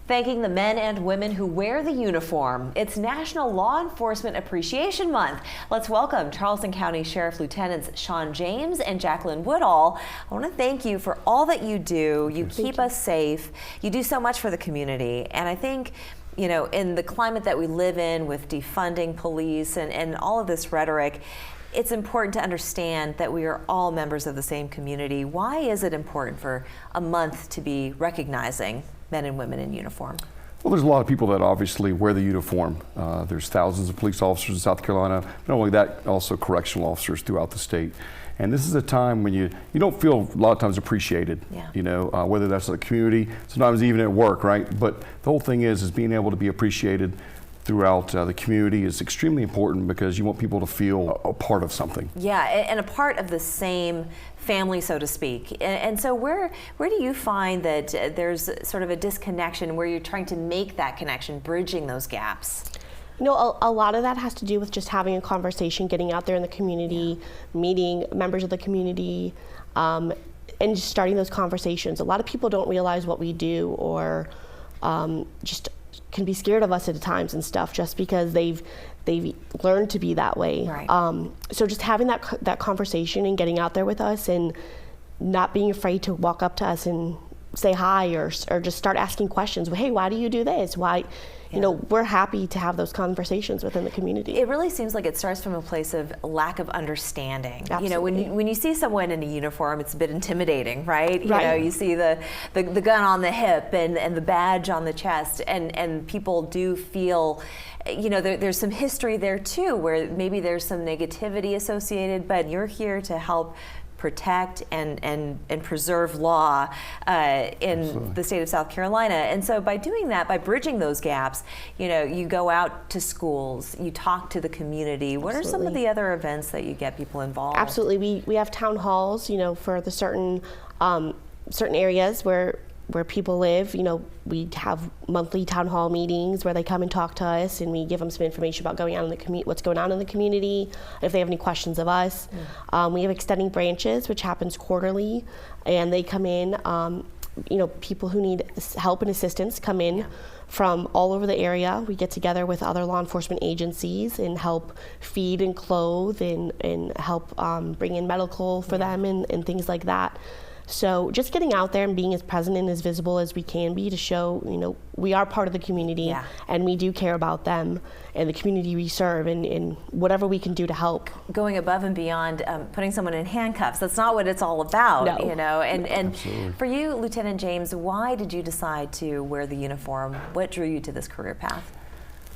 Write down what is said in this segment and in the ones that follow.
Thanking the men and women who wear the uniform. It's National Law Enforcement Appreciation Month. Let's welcome Charleston County Sheriff Lieutenants Shawn James and Jacquelyn Woodall. I want to thank you for all that you do. You keep us safe. You do so much for the community. And I think, you know, in the climate that we live in with defunding police and all of this rhetoric, it's important to understand that we are all members of the same community. Why is it important for a month to be recognizing men and women in uniform? Well, there's a lot of people that obviously wear the uniform. There's thousands of police officers in South Carolina. Not only that, also correctional officers throughout the state. And this is a time when you don't feel a lot of times appreciated, you know, whether that's in the community, sometimes even at work, right? But the whole thing is being able to be appreciated throughout the community is extremely important because you want people to feel a part of something. Yeah, and a part of the same family, so to speak. And so where do you find that there's sort of a disconnection where you're trying to make that connection, bridging those gaps? You know, a lot of that has to do with just having a conversation, getting out there in the community, meeting members of the community, and just starting those conversations. A lot of people don't realize what we do, or just can be scared of us at times and stuff, just because they've learned to be that way. Right. So just having that conversation and getting out there with us and not being afraid to walk up to us and say hi, or just start asking questions. Hey, why do you do this? Why? You know, we're happy to have those conversations within the community. It really seems like it starts from a place of lack of understanding. Absolutely. You know, when you see someone in a uniform, it's a bit intimidating, right? You know, you see the gun on the hip and the badge on the chest, and people do feel, you know, there's some history there too, where maybe there's some negativity associated, but you're here to help protect and preserve law in the state of South Carolina. And so by doing that, by bridging those gaps, you know, you go out to schools, you talk to the community. What are some of the other events that you get people involved? Absolutely. We have town halls, you know, for the certain areas where people live. You know, we have monthly town hall meetings where they come and talk to us, and we give them some information about what's going on in the community, if they have any questions of us. We have extending branches, which happens quarterly, and they come in. You know, people who need help and assistance come in from all over the area. We get together with other law enforcement agencies and help feed and clothe and help bring in medical for them and things like that. So just getting out there and being as present and as visible as we can be to show, you know, we are part of the community and we do care about them and the community we serve, and whatever we can do to help. Going above and beyond putting someone in handcuffs, that's not what it's all about, you know. And for you, Lieutenant James, why did you decide to wear the uniform? What drew you to this career path?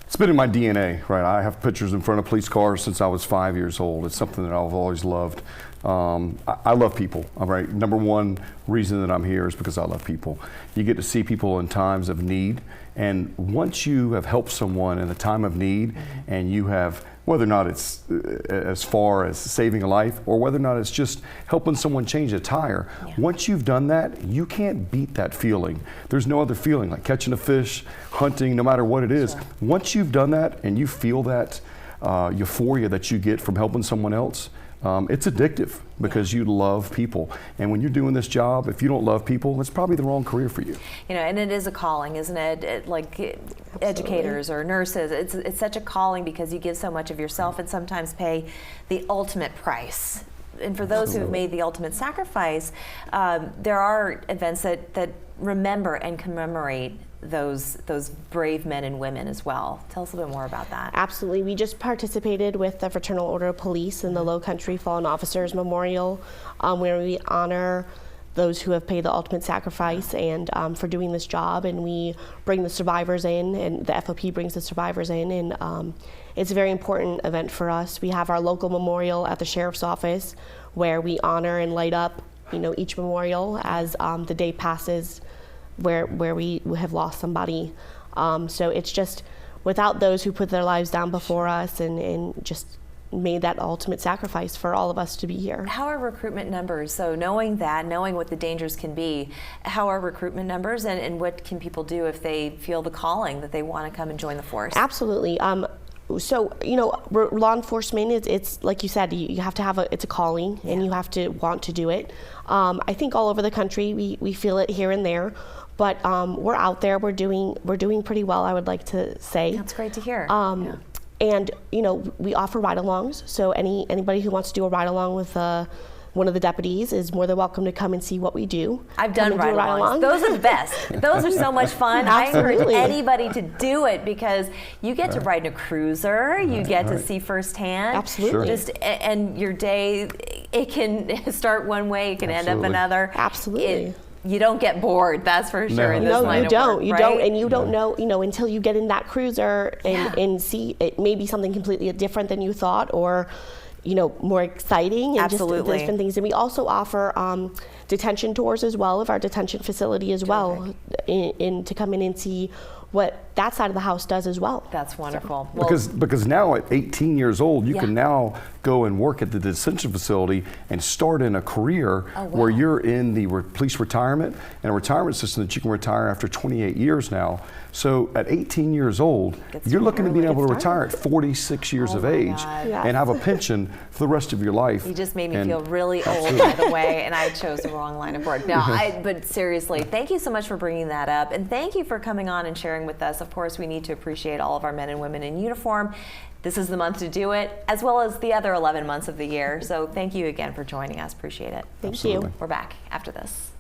It's been in my DNA, right? I have pictures in front of police cars since I was 5 years old. It's something that I've always loved. I love people, all right? Number one reason that I'm here is because I love people. You get to see people in times of need, and once you have helped someone in a time of need, and you have, whether or not it's as far as saving a life, or whether or not it's just helping someone change a tire, once you've done that, you can't beat that feeling. There's no other feeling, like catching a fish, hunting, no matter what it is. Once you've done that and you feel that euphoria that you get from helping someone else, it's addictive because you love people. And when you're doing this job, if you don't love people, it's probably the wrong career for you. You know, and it is a calling, isn't it? Like educators or nurses, it's such a calling because you give so much of yourself and sometimes pay the ultimate price. And for those who have made the ultimate sacrifice, there are events that remember and commemorate those brave men and women as well. Tell us a little bit more about that. Absolutely. We just participated with the Fraternal Order of Police in the Low Country Fallen Officers Memorial, where we honor those who have paid the ultimate sacrifice and for doing this job, and we bring the survivors in, and the FOP brings the survivors in, and it's a very important event for us. We have our local memorial at the Sheriff's Office where we honor and light up, you know, each memorial as the day passes where we have lost somebody. So it's just, without those who put their lives down before us and just made that ultimate sacrifice for all of us to be here. How are recruitment numbers? So knowing what the dangers can be, how are recruitment numbers, and what can people do if they feel the calling that they want to come and join the force? Absolutely. So, you know, law enforcement, it's like you said, you have to have it's a calling, and you have to want to do it. I think all over the country we feel it here and there, but we're out there. We're doing pretty well, I would like to say. That's great to hear. Yeah. And we offer ride-alongs. So anybody who wants to do a ride-along with one of the deputies is more than welcome to come and see what we do. I've done ride-alongs. Those are the best. Those are so much fun. I encourage anybody to do it because you get to ride in a cruiser. You get to see firsthand. Absolutely. Just and your day, it can start one way, it can end up another. Absolutely. You don't get bored, that's for sure. In this line of work, you right? don't, and you don't know, until you get in that cruiser and see it may be something completely different than you thought, or more exciting, and just different things. And we also offer detention tours as well of our detention facility as well, in to come in and see what that side of the house does as well. That's wonderful. So, because now at 18 years old, you can now go and work at the detention facility and start in a career where you're in the police retirement and a retirement system that you can retire after 28 years now. So at 18 years old, you're looking to be able to retire at 46 years of age and have a pension for the rest of your life. You just made me feel really old, by the way, and I chose the wrong line of work. No, but seriously, thank you so much for bringing that up, and thank you for coming on and sharing with us. Of course, we need to appreciate all of our men and women in uniform. This is the month to do it, as well as the other 11 months of the year. So thank you again for joining us. Appreciate it. Thank you. We're back after this.